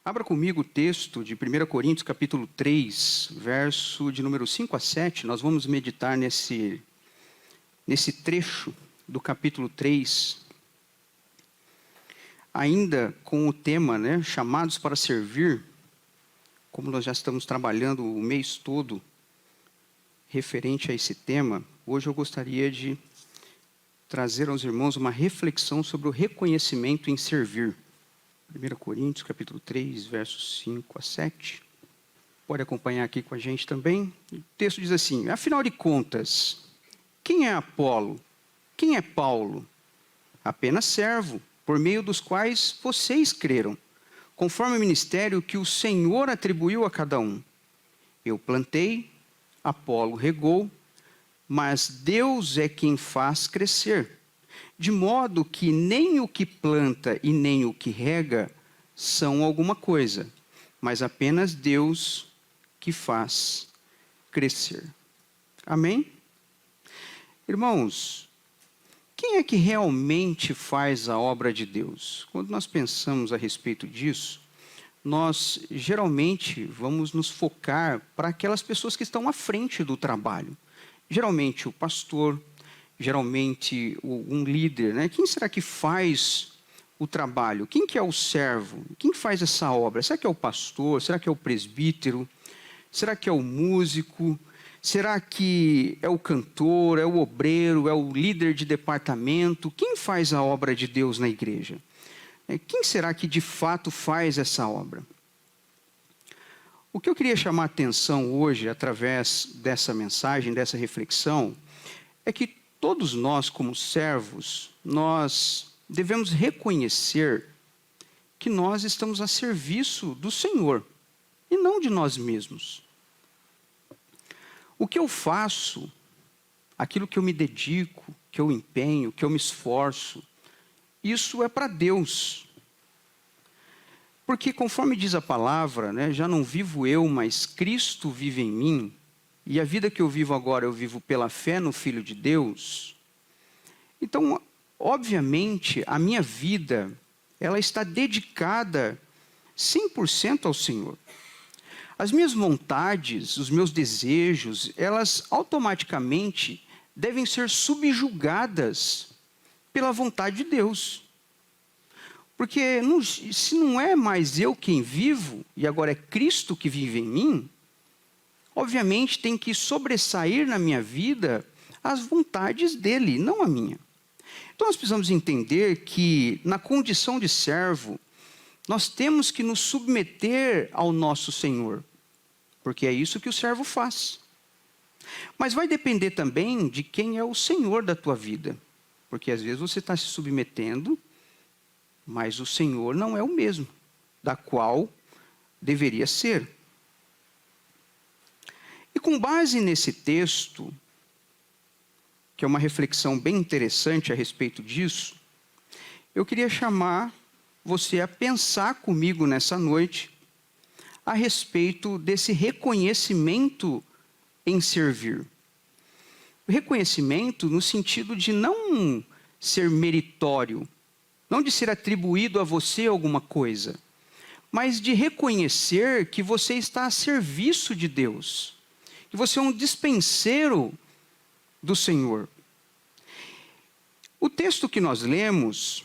Abra comigo o texto de 1 Coríntios, capítulo 3, verso de número 5 a 7. Nós vamos meditar nesse trecho do capítulo 3, ainda com o tema, chamados para servir. Como nós já estamos trabalhando o mês todo referente a esse tema, hoje eu gostaria de trazer aos irmãos uma reflexão sobre o reconhecimento em servir. 1 Coríntios, capítulo 3, versos 5 a 7. Pode acompanhar aqui com a gente também. O texto diz assim: afinal de contas, quem é Apolo? Quem é Paulo? Apenas servo, por meio dos quais vocês creram, conforme o ministério que o Senhor atribuiu a cada um. Eu plantei, Apolo regou, mas Deus é quem faz crescer. De modo que nem o que planta e nem o que rega são alguma coisa, mas apenas Deus que faz crescer. Amém? Irmãos, quem é que realmente faz a obra de Deus? Quando nós pensamos a respeito disso, nós geralmente vamos nos focar para aquelas pessoas que estão à frente do trabalho. Geralmente o pastor, geralmente um líder, Quem será que faz o trabalho? Quem que é o servo? Quem faz essa obra? Será que é o pastor? Será que é o presbítero? Será que é o músico? Será que é o cantor? É o obreiro? É o líder de departamento? Quem faz a obra de Deus na igreja? Quem será que de fato faz essa obra? O que eu queria chamar a atenção hoje, através dessa mensagem, dessa reflexão, é que todos nós, como servos, nós devemos reconhecer que nós estamos a serviço do Senhor e não de nós mesmos. O que eu faço, aquilo que eu me dedico, que eu empenho, que eu me esforço, isso é para Deus. Porque conforme diz a palavra, já não vivo eu, mas Cristo vive em mim, e a vida que eu vivo agora, eu vivo pela fé no Filho de Deus. Então, obviamente, a minha vida, ela está dedicada 100% ao Senhor. As minhas vontades, os meus desejos, elas automaticamente devem ser subjugadas pela vontade de Deus. Porque se não é mais eu quem vivo, e agora é Cristo que vive em mim, obviamente tem que sobressair na minha vida as vontades dele, não a minha. Então nós precisamos entender que na condição de servo, nós temos que nos submeter ao nosso Senhor, porque é isso que o servo faz. Mas vai depender também de quem é o Senhor da tua vida, porque às vezes você está se submetendo, mas o Senhor não é o mesmo, da qual deveria ser. E com base nesse texto, que é uma reflexão bem interessante a respeito disso, eu queria chamar você a pensar comigo nessa noite a respeito desse reconhecimento em servir. O reconhecimento no sentido de não ser meritório, não de ser atribuído a você alguma coisa, mas de reconhecer que você está a serviço de Deus, que você é um dispenseiro do Senhor. O texto que nós lemos,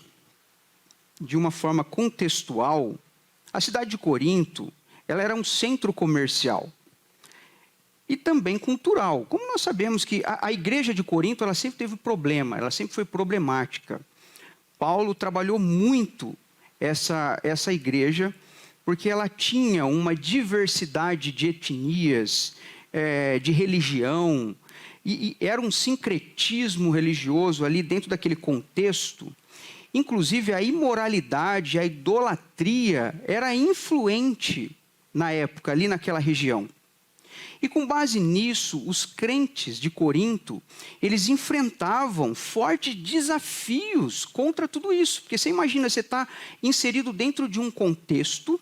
de uma forma contextual, a cidade de Corinto, ela era um centro comercial e também cultural. Como nós sabemos que a igreja de Corinto, ela sempre teve problema, ela sempre foi problemática. Paulo trabalhou muito essa igreja, porque ela tinha uma diversidade de etnias, de religião, e era um sincretismo religioso ali dentro daquele contexto. Inclusive a imoralidade, a idolatria era influente na época, ali naquela região. E com base nisso, os crentes de Corinto, eles enfrentavam fortes desafios contra tudo isso. Porque você imagina, você está inserido dentro de um contexto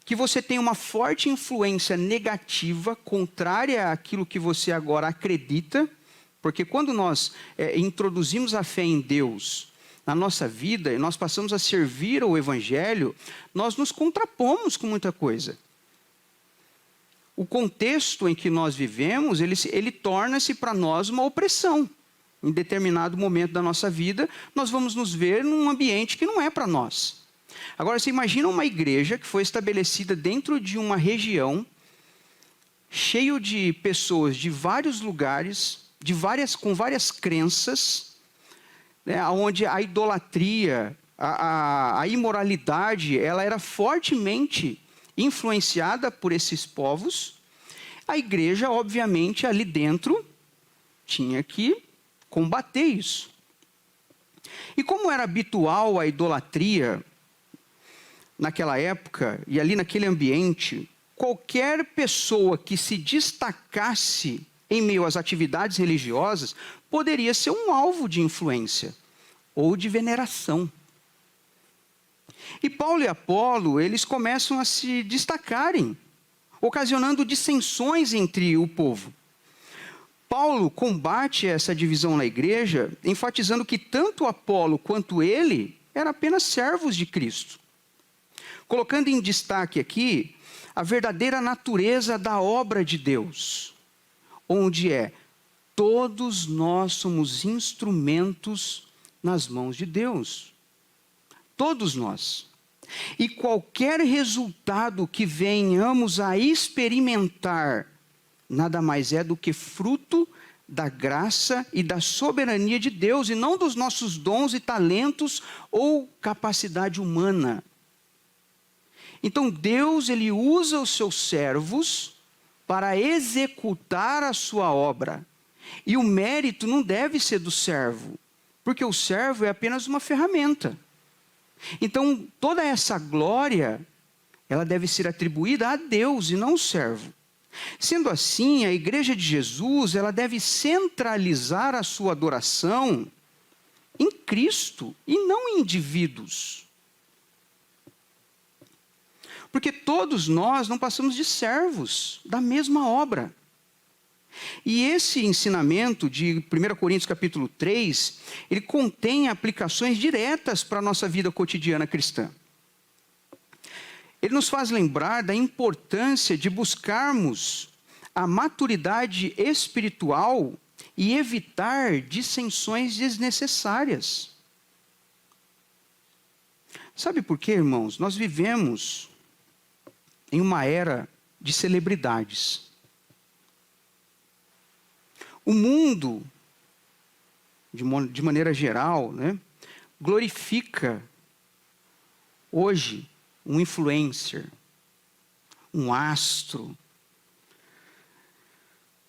que você tem uma forte influência negativa, contrária àquilo que você agora acredita. Porque quando nós introduzimos a fé em Deus, na nossa vida e nós passamos a servir ao Evangelho, nós nos contrapomos com muita coisa. O contexto em que nós vivemos, ele torna-se para nós uma opressão. Em determinado momento da nossa vida, nós vamos nos ver num ambiente que não é para nós. Agora, você imagina uma igreja que foi estabelecida dentro de uma região cheio de pessoas de vários lugares, com várias crenças, né, onde a idolatria, a imoralidade, ela era fortemente influenciada por esses povos. A igreja, obviamente, ali dentro, tinha que combater isso. E como era habitual a idolatria naquela época, e ali naquele ambiente, qualquer pessoa que se destacasse em meio às atividades religiosas poderia ser um alvo de influência ou de veneração. E Paulo e Apolo, eles começam a se destacarem, ocasionando dissensões entre o povo. Paulo combate essa divisão na igreja, enfatizando que tanto Apolo quanto ele eram apenas servos de Cristo. Colocando em destaque aqui a verdadeira natureza da obra de Deus, onde todos nós somos instrumentos nas mãos de Deus. Todos nós. E qualquer resultado que venhamos a experimentar, nada mais é do que fruto da graça e da soberania de Deus, e não dos nossos dons e talentos ou capacidade humana. Então Deus, ele usa os seus servos para executar a sua obra. E o mérito não deve ser do servo, porque o servo é apenas uma ferramenta. Então toda essa glória, ela deve ser atribuída a Deus e não ao servo. Sendo assim, a igreja de Jesus, ela deve centralizar a sua adoração em Cristo e não em indivíduos. Porque todos nós não passamos de servos da mesma obra. E esse ensinamento de 1 Coríntios capítulo 3, ele contém aplicações diretas para a nossa vida cotidiana cristã. Ele nos faz lembrar da importância de buscarmos a maturidade espiritual e evitar dissensões desnecessárias. Sabe por quê, irmãos? Nós vivemos em uma era de celebridades. O mundo, de maneira geral, né, glorifica hoje um influencer, um astro,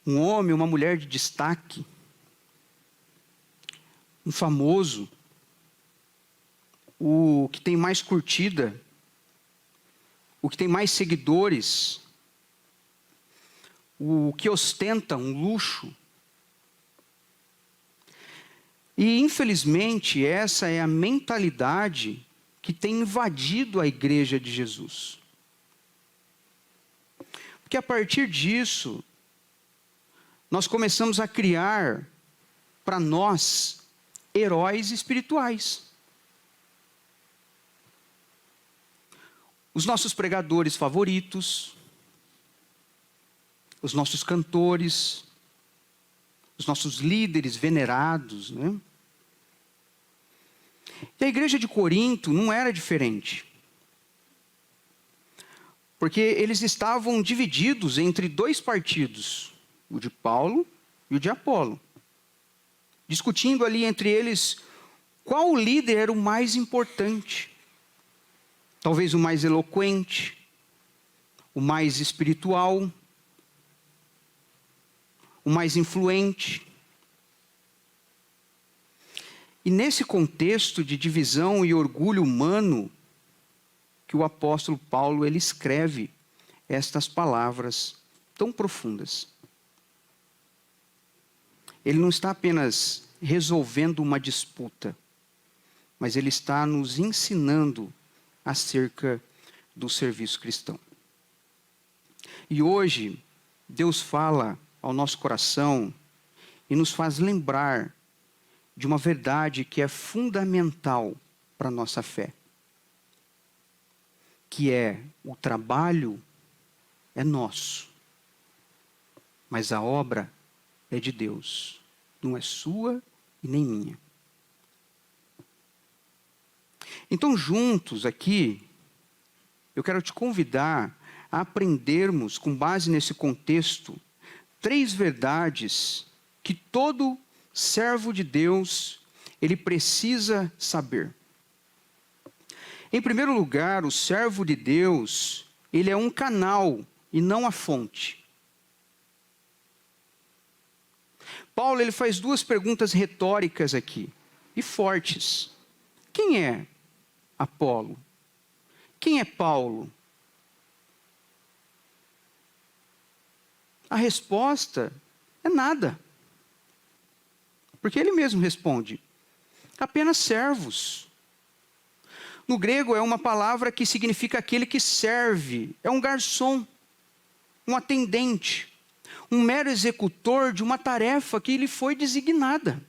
um homem, uma mulher de destaque, um famoso, o que tem mais curtida, o que tem mais seguidores, o que ostenta um luxo. E, infelizmente, essa é a mentalidade que tem invadido a igreja de Jesus. Porque a partir disso, nós começamos a criar para nós heróis espirituais. Os nossos pregadores favoritos, os nossos cantores, os nossos líderes venerados, né? E a igreja de Corinto não era diferente. Porque eles estavam divididos entre dois partidos, o de Paulo e o de Apolo. Discutindo ali entre eles qual líder era o mais importante. Talvez o mais eloquente, o mais espiritual, o mais influente. E nesse contexto de divisão e orgulho humano, que o apóstolo Paulo ele escreve estas palavras tão profundas. Ele não está apenas resolvendo uma disputa, mas ele está nos ensinando acerca do serviço cristão. E hoje, Deus fala ao nosso coração e nos faz lembrar de uma verdade que é fundamental para a nossa fé, que é o trabalho é nosso, mas a obra é de Deus, não é sua e nem minha. Então, juntos aqui, eu quero te convidar a aprendermos, com base nesse contexto, 3 verdades que todo servo de Deus, ele precisa saber. Em primeiro lugar, o servo de Deus, ele é um canal e não a fonte. Paulo, ele faz 2 perguntas retóricas aqui, e fortes. Quem é Apolo? Quem é Paulo? A resposta é nada. Porque ele mesmo responde, apenas servos. No grego é uma palavra que significa aquele que serve, é um garçom, um atendente, um mero executor de uma tarefa que lhe foi designada.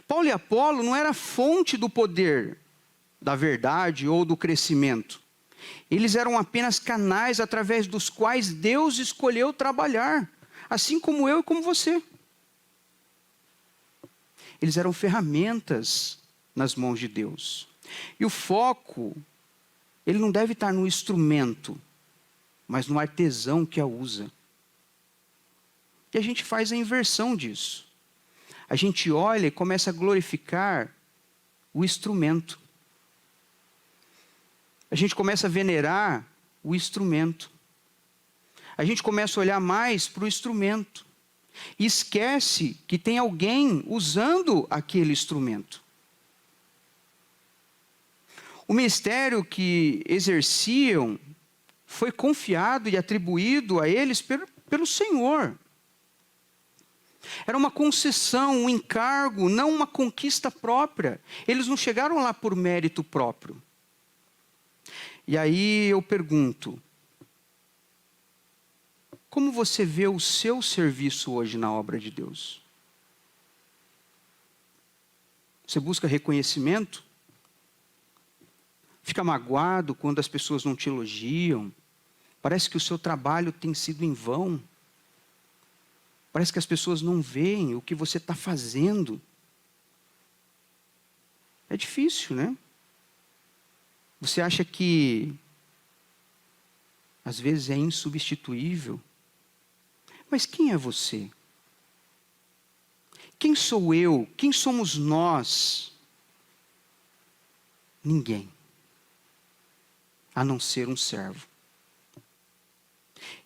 Paulo e Apolo não era a fonte do poder, da verdade ou do crescimento. Eles eram apenas canais através dos quais Deus escolheu trabalhar, assim como eu e como você. Eles eram ferramentas nas mãos de Deus. E o foco, ele não deve estar no instrumento, mas no artesão que a usa. E a gente faz a inversão disso. A gente olha e começa a glorificar o instrumento. A gente começa a venerar o instrumento. A gente começa a olhar mais para o instrumento. E esquece que tem alguém usando aquele instrumento. O ministério que exerciam foi confiado e atribuído a eles pelo Senhor. Era uma concessão, um encargo, não uma conquista própria. Eles não chegaram lá por mérito próprio. E aí eu pergunto, como você vê o seu serviço hoje na obra de Deus? Você busca reconhecimento? Fica magoado quando as pessoas não te elogiam? Parece que o seu trabalho tem sido em vão? Parece que as pessoas não veem o que você está fazendo? É difícil, né? Você acha que, às vezes, é insubstituível? Mas quem é você? Quem sou eu? Quem somos nós? Ninguém. A não ser um servo.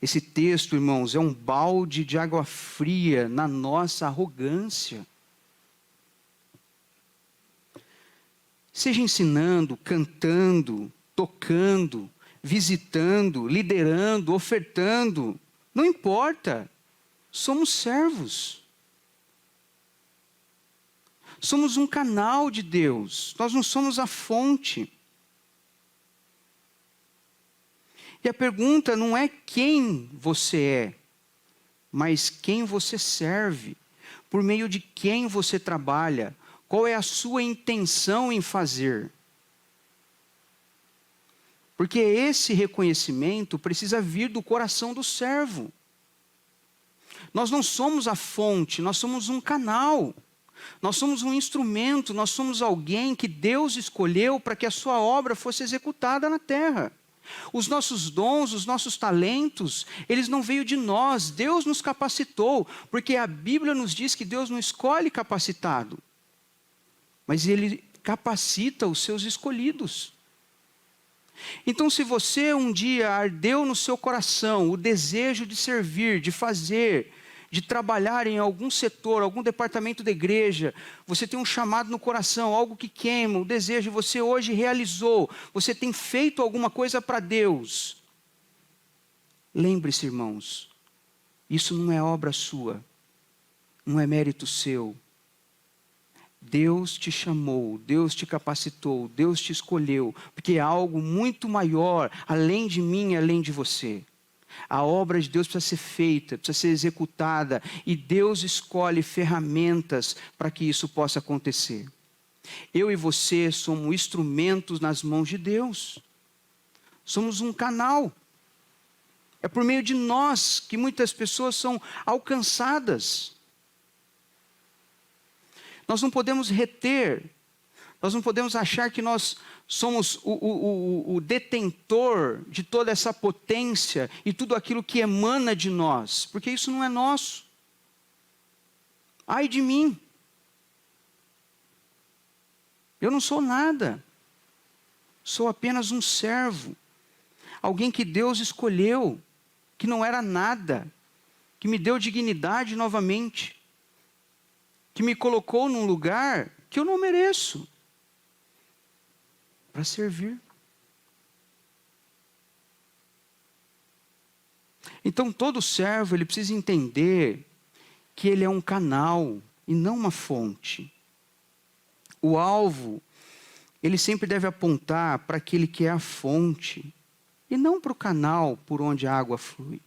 Esse texto, irmãos, é um balde de água fria na nossa arrogância. Seja ensinando, cantando, tocando, visitando, liderando, ofertando, não importa, somos servos. Somos um canal de Deus, nós não somos a fonte. E a pergunta não é quem você é, mas quem você serve, por meio de quem você trabalha, qual é a sua intenção em fazer. Porque esse reconhecimento precisa vir do coração do servo. Nós não somos a fonte, nós somos um canal. Nós somos um instrumento, nós somos alguém que Deus escolheu para que a sua obra fosse executada na terra. Os nossos dons, os nossos talentos, eles não veio de nós, Deus nos capacitou, porque a Bíblia nos diz que Deus não escolhe capacitado, mas Ele capacita os seus escolhidos. Então, se você um dia ardeu no seu coração o desejo de servir, de fazer, de trabalhar em algum setor, algum departamento da igreja, você tem um chamado no coração, algo que queima, o desejo, você hoje realizou, você tem feito alguma coisa para Deus. Lembre-se, irmãos, isso não é obra sua, não é mérito seu. Deus te chamou, Deus te capacitou, Deus te escolheu, porque é algo muito maior, além de mim, além de você. A obra de Deus precisa ser feita, precisa ser executada, e Deus escolhe ferramentas para que isso possa acontecer. Eu e você somos instrumentos nas mãos de Deus. Somos um canal. É por meio de nós que muitas pessoas são alcançadas. Nós não podemos reter, nós não podemos achar que nós somos o detentor de toda essa potência e tudo aquilo que emana de nós, porque isso não é nosso. Ai de mim. Eu não sou nada. Sou apenas um servo. Alguém que Deus escolheu, que não era nada, que me deu dignidade novamente, que me colocou num lugar que eu não mereço, para servir. Então todo servo, ele precisa entender que ele é um canal e não uma fonte. O alvo, ele sempre deve apontar para aquele que é a fonte, e não para o canal por onde a água flui.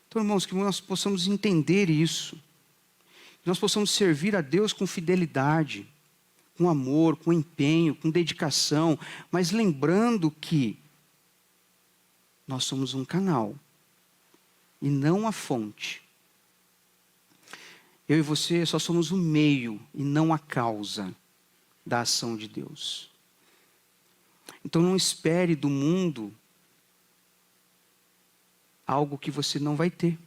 Então, irmãos, que nós possamos entender isso, que nós possamos servir a Deus com fidelidade, com amor, com empenho, com dedicação, mas lembrando que nós somos um canal e não a fonte. Eu e você só somos o meio e não a causa da ação de Deus. Então não espere do mundo algo que você não vai ter.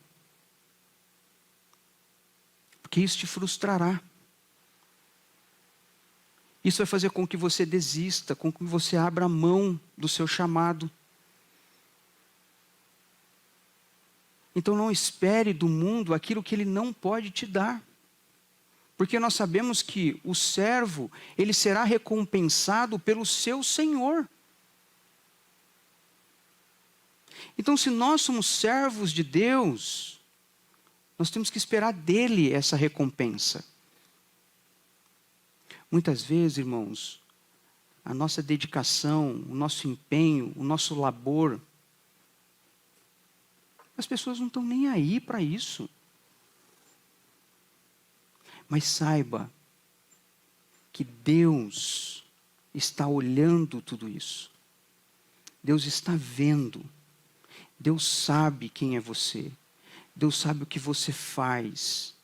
Porque isso te frustrará. Isso vai fazer com que você desista, com que você abra mão do seu chamado. Então não espere do mundo aquilo que ele não pode te dar. Porque nós sabemos que o servo, ele será recompensado pelo seu Senhor. Então, se nós somos servos de Deus, nós temos que esperar dele essa recompensa. Muitas vezes, irmãos, a nossa dedicação, o nosso empenho, o nosso labor, as pessoas não estão nem aí para isso. Mas saiba que Deus está olhando tudo isso. Deus está vendo. Deus sabe quem é você. Deus sabe o que você faz.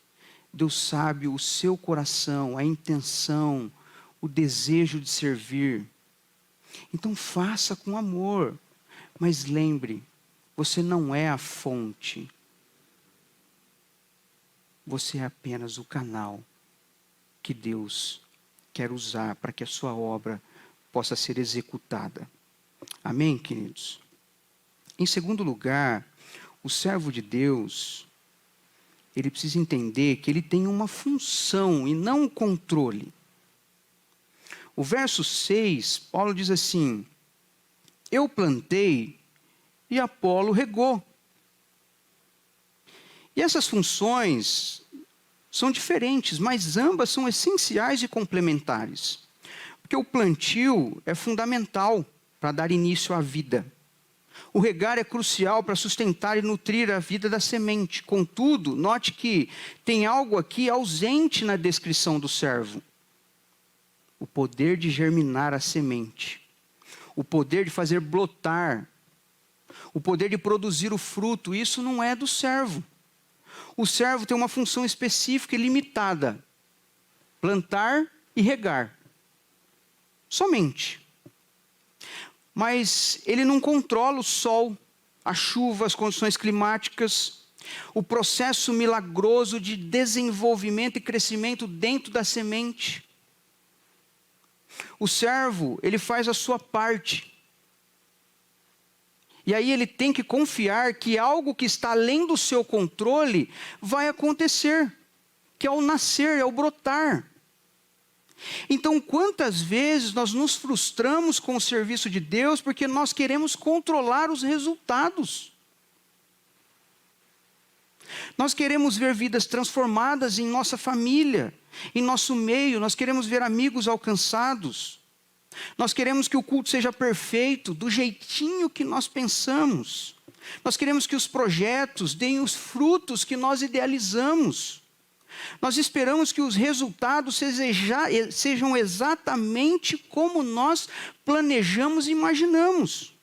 Deus sabe o seu coração, a intenção, o desejo de servir. Então faça com amor. Mas lembre, você não é a fonte. Você é apenas o canal que Deus quer usar para que a sua obra possa ser executada. Amém, queridos? Em segundo lugar, o servo de Deus, ele precisa entender que ele tem uma função e não um controle. O verso 6, Paulo diz assim: eu plantei e Apolo regou. E essas funções são diferentes, mas ambas são essenciais e complementares. Porque o plantio é fundamental para dar início à vida. O regar é crucial para sustentar e nutrir a vida da semente. Contudo, note que tem algo aqui ausente na descrição do servo. O poder de germinar a semente. O poder de fazer brotar. O poder de produzir o fruto. Isso não é do servo. O servo tem uma função específica e limitada. Plantar e regar. Somente. Mas ele não controla o sol, a chuva, as condições climáticas, o processo milagroso de desenvolvimento e crescimento dentro da semente. O servo, ele faz a sua parte. E aí ele tem que confiar que algo que está além do seu controle vai acontecer, que é o nascer, é o brotar. Então, quantas vezes nós nos frustramos com o serviço de Deus porque nós queremos controlar os resultados? Nós queremos ver vidas transformadas em nossa família, em nosso meio, nós queremos ver amigos alcançados. Nós queremos que o culto seja perfeito, do jeitinho que nós pensamos. Nós queremos que os projetos deem os frutos que nós idealizamos. Nós esperamos que os resultados sejam exatamente como nós planejamos e imaginamos.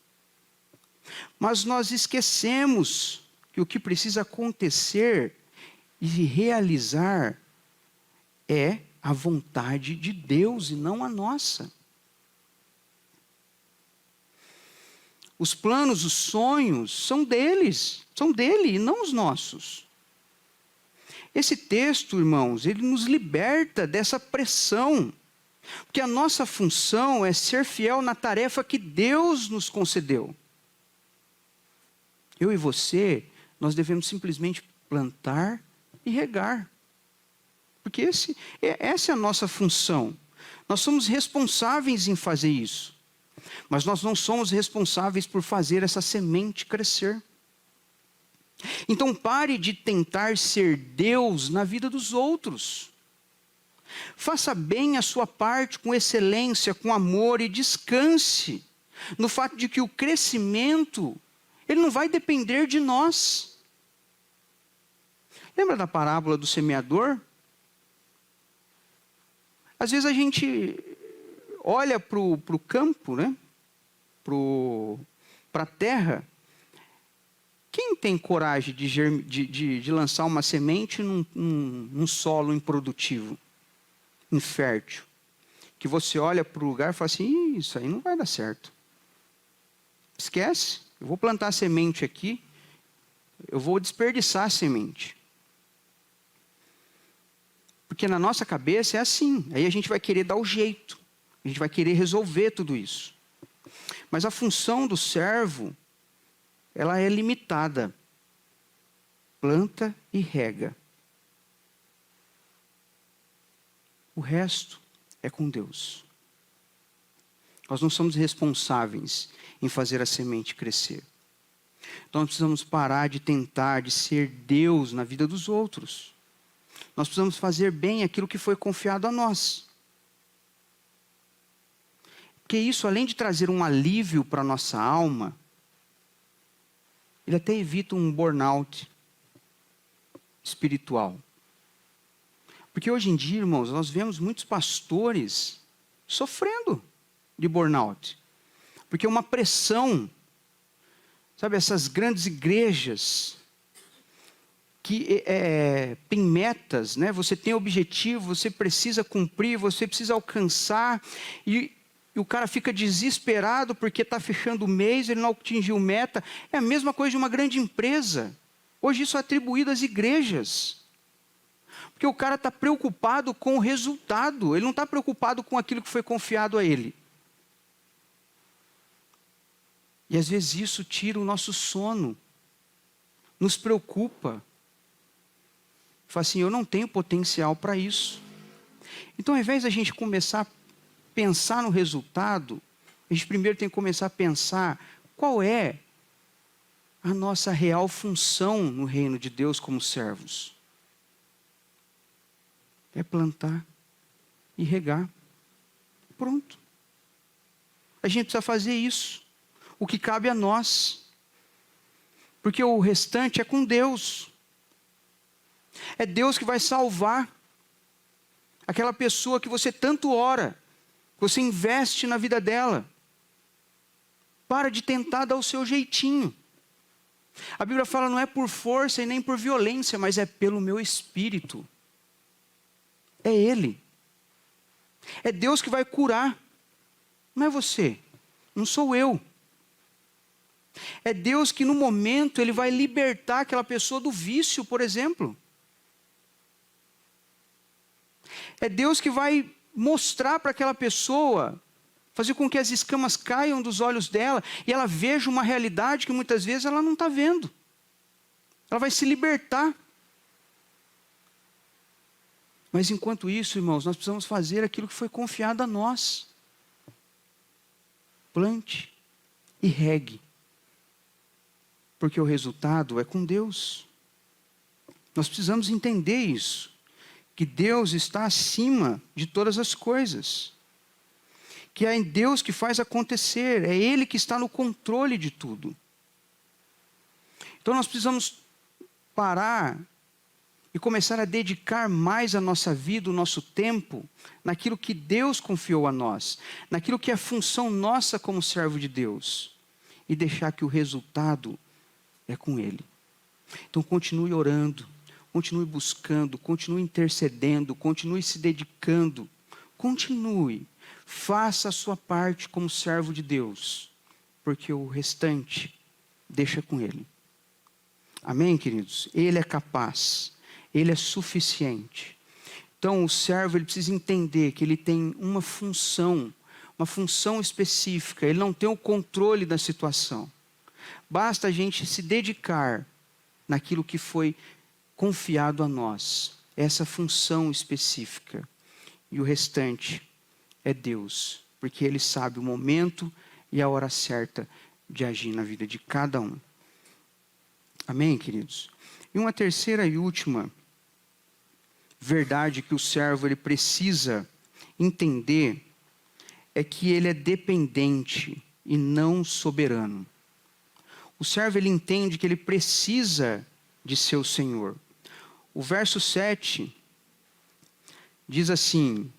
Mas nós esquecemos que o que precisa acontecer e realizar é a vontade de Deus e não a nossa. Os planos, os sonhos são dele e não os nossos. Esse texto, irmãos, ele nos liberta dessa pressão, porque a nossa função é ser fiel na tarefa que Deus nos concedeu. Eu e você, nós devemos simplesmente plantar e regar, porque essa é a nossa função. Nós somos responsáveis em fazer isso. Mas nós não somos responsáveis por fazer essa semente crescer. Então pare de tentar ser Deus na vida dos outros. Faça bem a sua parte com excelência, com amor e descanse no fato de que o crescimento, ele não vai depender de nós. Lembra da parábola do semeador? Às vezes a gente olha para o campo, né? Para a terra. Quem tem coragem de lançar uma semente num solo improdutivo, infértil? Que você olha para o lugar e fala assim, isso aí não vai dar certo. Esquece, eu vou plantar a semente aqui, eu vou desperdiçar a semente. Porque na nossa cabeça é assim, aí a gente vai querer dar o jeito, a gente vai querer resolver tudo isso. Mas a função do servo, ela é limitada. Planta e rega. O resto é com Deus. Nós não somos responsáveis em fazer a semente crescer. Então nós precisamos parar de tentar de ser Deus na vida dos outros. Nós precisamos fazer bem aquilo que foi confiado a nós. Porque isso, além de trazer um alívio para a nossa alma, ele até evita um burnout espiritual. Porque hoje em dia, irmãos, nós vemos muitos pastores sofrendo de burnout. Porque uma pressão, sabe, essas grandes igrejas que tem metas, né? Você tem objetivo, você precisa cumprir, você precisa alcançar, e o cara fica desesperado porque está fechando o mês, ele não atingiu meta. É a mesma coisa de uma grande empresa. Hoje isso é atribuído às igrejas. Porque o cara está preocupado com o resultado, ele não está preocupado com aquilo que foi confiado a ele. E às vezes isso tira o nosso sono, nos preocupa. Fala assim, eu não tenho potencial para isso. Então, ao invés da gente começar a pensar no resultado, a gente primeiro tem que começar a pensar qual é a nossa real função no reino de Deus como servos. É plantar e regar. Pronto. A gente precisa fazer isso. O que cabe a nós. Porque o restante é com Deus. É Deus que vai salvar aquela pessoa que você tanto ora, que você investe na vida dela. Para de tentar dar o seu jeitinho. A Bíblia fala, não é por força e nem por violência, mas é pelo meu espírito. É Ele. É Deus que vai curar. Não é você. Não sou eu. É Deus que no momento Ele vai libertar aquela pessoa do vício, por exemplo. É Deus que vai mostrar para aquela pessoa, fazer com que as escamas caiam dos olhos dela e ela veja uma realidade que muitas vezes ela não está vendo. Ela vai se libertar. Mas enquanto isso, irmãos, nós precisamos fazer aquilo que foi confiado a nós. Plante e regue. Porque o resultado é com Deus. Nós precisamos entender isso. Que Deus está acima de todas as coisas. que é Deus que faz acontecer, é Ele que está no controle de tudo. Então nós precisamos parar e começar a dedicar mais a nossa vida, o nosso tempo, naquilo que Deus confiou a nós, naquilo que é função nossa como servo de Deus, e deixar que o resultado é com Ele. Então continue orando, continue buscando, continue intercedendo, continue se dedicando, continue, faça a sua parte como servo de Deus, porque o restante deixa com Ele. Amém, queridos? Ele é capaz, Ele é suficiente. Então o servo ele precisa entender que ele tem uma função específica, ele não tem o controle da situação. Basta a gente se dedicar naquilo que foi confiado a nós, essa função específica. E o restante é Deus, porque Ele sabe o momento e a hora certa de agir na vida de cada um. Amém, queridos? E uma terceira e última verdade que o servo ele precisa entender é que ele é dependente e não soberano. O servo ele entende que ele precisa de seu Senhor. O verso 7 diz assim: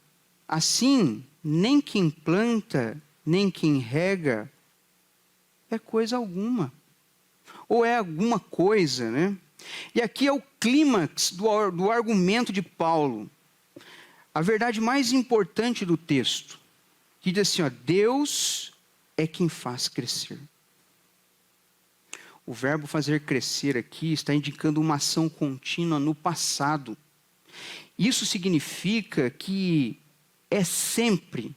assim, nem quem planta, nem quem rega, é coisa alguma. Ou é alguma coisa, né? E aqui é o clímax do argumento de Paulo. A verdade mais importante do texto, que diz assim, ó, Deus é quem faz crescer. O verbo fazer crescer aqui está indicando uma ação contínua no passado. Isso significa que é sempre,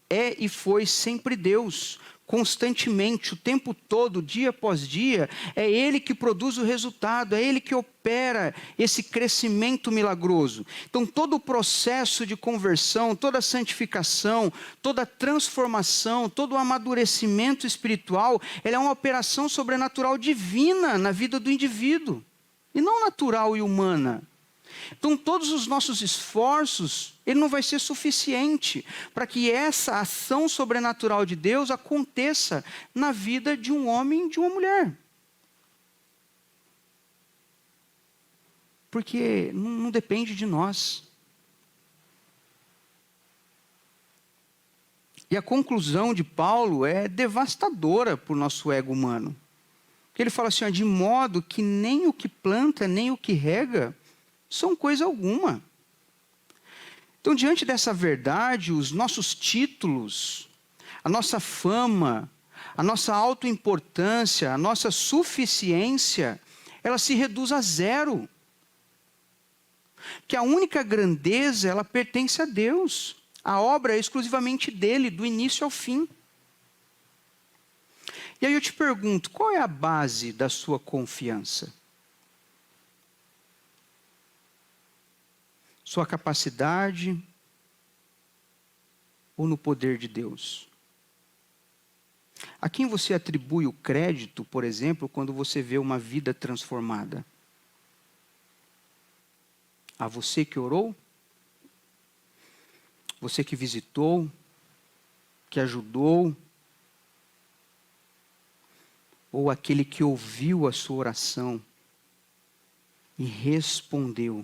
é e foi sempre Deus, constantemente, o tempo todo, dia após dia, é Ele que produz o resultado, é Ele que opera esse crescimento milagroso. Então todo o processo de conversão, toda a santificação, toda a transformação, todo o amadurecimento espiritual, ela é uma operação sobrenatural divina na vida do indivíduo, e não natural e humana. Então todos os nossos esforços, ele não vai ser suficiente para que essa ação sobrenatural de Deus aconteça na vida de um homem e de uma mulher. Porque não depende de nós. E a conclusão de Paulo é devastadora para o nosso ego humano. Porque ele fala assim, ó, de modo que nem o que planta, nem o que rega, são coisa alguma. Então, diante dessa verdade, os nossos títulos, a nossa fama, a nossa autoimportância, a nossa suficiência, ela se reduz a zero. Porque a única grandeza, ela pertence a Deus. A obra é exclusivamente dele, do início ao fim. E aí eu te pergunto, qual é a base da sua confiança? Sua capacidade ou no poder de Deus? A quem você atribui o crédito, por exemplo, quando você vê uma vida transformada? A você que orou? Você que visitou? Que ajudou? Ou aquele que ouviu a sua oração e respondeu?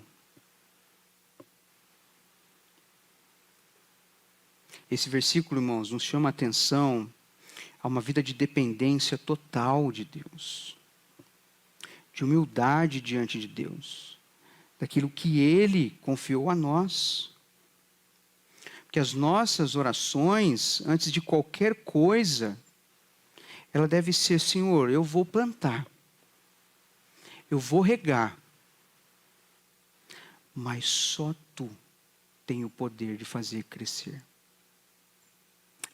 Esse versículo, irmãos, nos chama a atenção a uma vida de dependência total de Deus, de humildade diante de Deus, daquilo que Ele confiou a nós. Porque as nossas orações, antes de qualquer coisa, ela deve ser, Senhor, eu vou plantar, eu vou regar, mas só Tu tem o poder de fazer crescer.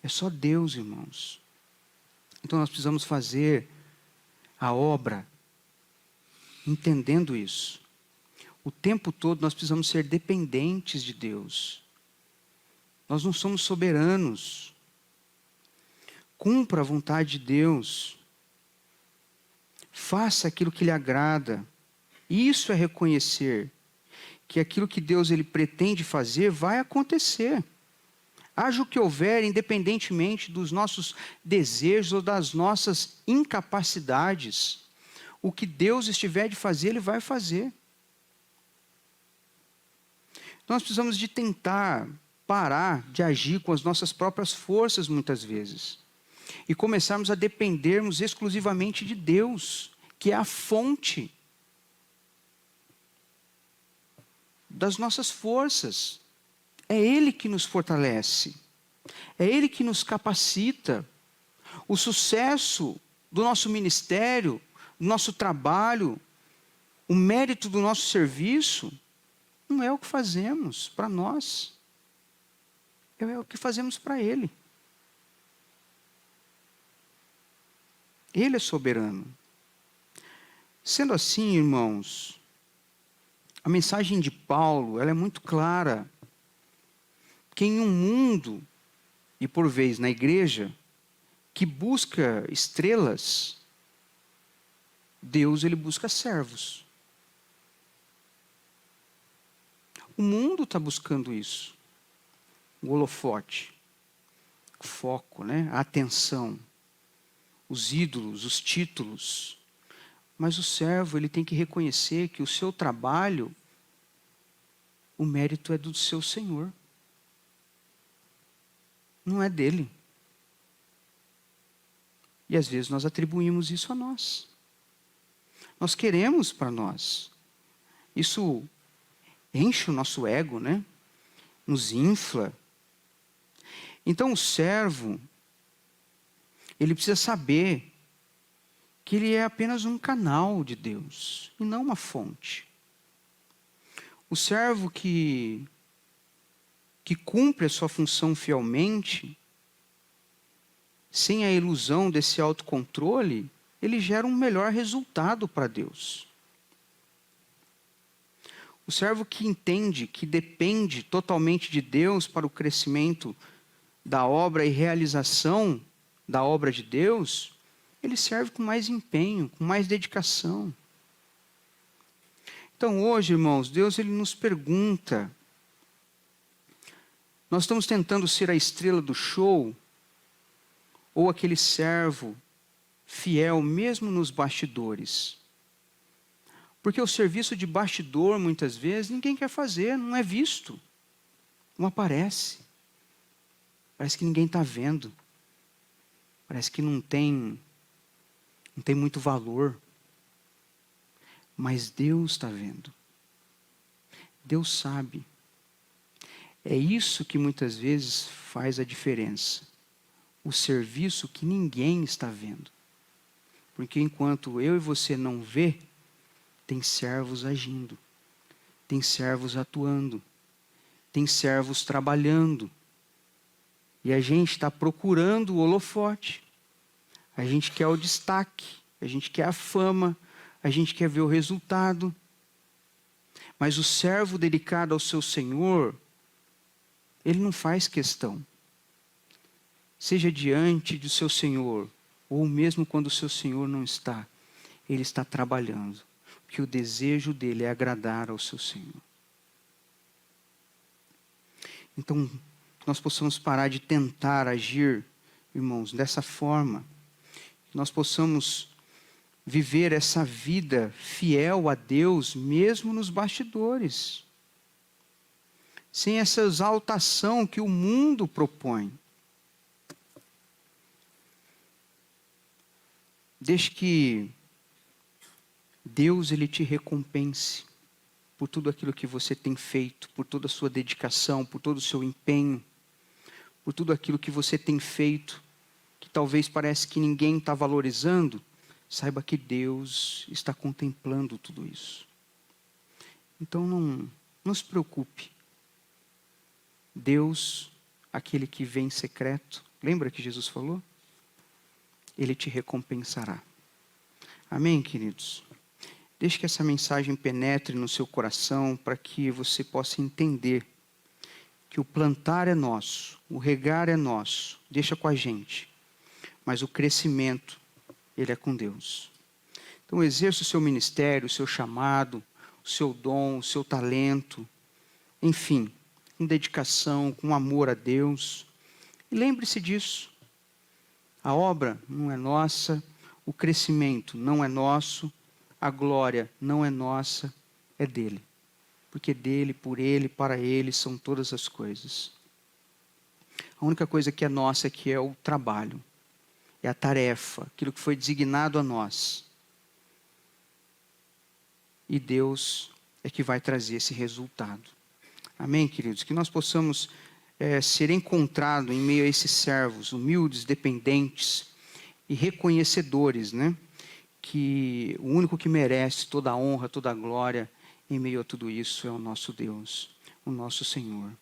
É só Deus, irmãos. Então nós precisamos fazer a obra entendendo isso. O tempo todo nós precisamos ser dependentes de Deus. Nós não somos soberanos. Cumpra a vontade de Deus. Faça aquilo que lhe agrada. Isso é reconhecer que aquilo que Deus ele pretende fazer vai acontecer. Haja o que houver, independentemente dos nossos desejos ou das nossas incapacidades. O que Deus estiver de fazer, Ele vai fazer. Nós precisamos de tentar parar de agir com as nossas próprias forças muitas vezes. E começarmos a dependermos exclusivamente de Deus, que é a fonte das nossas forças. É Ele que nos fortalece. É Ele que nos capacita. O sucesso do nosso ministério, do nosso trabalho, o mérito do nosso serviço, não é o que fazemos para nós. É o que fazemos para Ele. Ele é soberano. Sendo assim, irmãos, a mensagem de Paulo, ela é muito clara. Que em um mundo, e por vez na igreja, que busca estrelas, Deus ele busca servos. O mundo está buscando isso. O holofote, o foco, né? A atenção, os ídolos, os títulos. Mas o servo ele tem que reconhecer que o seu trabalho, o mérito é do seu Senhor. Não é dele. E às vezes nós atribuímos isso a nós. Nós queremos para nós. Isso enche o nosso ego, né? Nos infla. Então o servo, ele precisa saber que ele é apenas um canal de Deus e não uma fonte. O servo que cumpre a sua função fielmente, sem a ilusão desse autocontrole, ele gera um melhor resultado para Deus. O servo que entende que depende totalmente de Deus para o crescimento da obra e realização da obra de Deus, ele serve com mais empenho, com mais dedicação. Então hoje, irmãos, Deus ele nos pergunta: nós estamos tentando ser a estrela do show, ou aquele servo fiel mesmo nos bastidores? Porque o serviço de bastidor, muitas vezes, ninguém quer fazer, não é visto, não aparece. Parece que ninguém está vendo. Parece que não tem muito valor. Mas Deus está vendo. Deus sabe. É isso que muitas vezes faz a diferença. O serviço que ninguém está vendo. Porque enquanto eu e você não vê, tem servos agindo. Tem servos atuando. Tem servos trabalhando. E a gente está procurando o holofote. A gente quer o destaque. A gente quer a fama. A gente quer ver o resultado. Mas o servo dedicado ao seu Senhor, ele não faz questão. Seja diante do seu Senhor, ou mesmo quando o seu Senhor não está, ele está trabalhando. Porque o desejo dele é agradar ao seu Senhor. Então, nós possamos parar de tentar agir, irmãos, dessa forma. Nós possamos viver essa vida fiel a Deus, mesmo nos bastidores. Sem essa exaltação que o mundo propõe. Deixe que Deus ele te recompense por tudo aquilo que você tem feito, por toda a sua dedicação, por todo o seu empenho, por tudo aquilo que você tem feito, que talvez parece que ninguém está valorizando. Saiba que Deus está contemplando tudo isso. Então não se preocupe. Deus, aquele que vem em secreto, lembra que Jesus falou? Ele te recompensará. Amém, queridos? Deixe que essa mensagem penetre no seu coração para que você possa entender que o plantar é nosso, o regar é nosso, deixa com a gente, mas o crescimento, ele é com Deus. Então exerça o seu ministério, o seu chamado, o seu dom, o seu talento, enfim, com dedicação, com amor a Deus, E lembre-se disso. A obra não é nossa, o crescimento não é nosso, a glória não é nossa, é dele. Porque dele, por ele, para ele são todas as coisas. A única coisa que é nossa aqui é o trabalho, é a tarefa, aquilo que foi designado a nós. E Deus é que vai trazer esse resultado. Amém, queridos? Que nós possamos ser encontrados em meio a esses servos humildes, dependentes e reconhecedores, né? Que o único que merece toda a honra, toda a glória em meio a tudo isso é o nosso Deus, o nosso Senhor.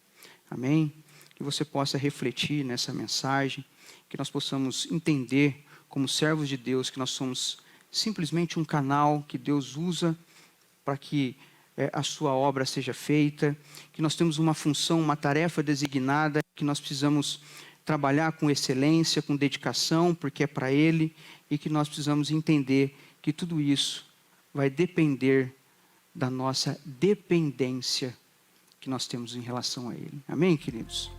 Amém? Que você possa refletir nessa mensagem, que nós possamos entender como servos de Deus que nós somos simplesmente um canal que Deus usa para que a sua obra seja feita, que nós temos uma função, uma tarefa designada, que nós precisamos trabalhar com excelência, com dedicação, porque é para Ele, e que nós precisamos entender que tudo isso vai depender da nossa dependência que nós temos em relação a Ele. Amém, queridos?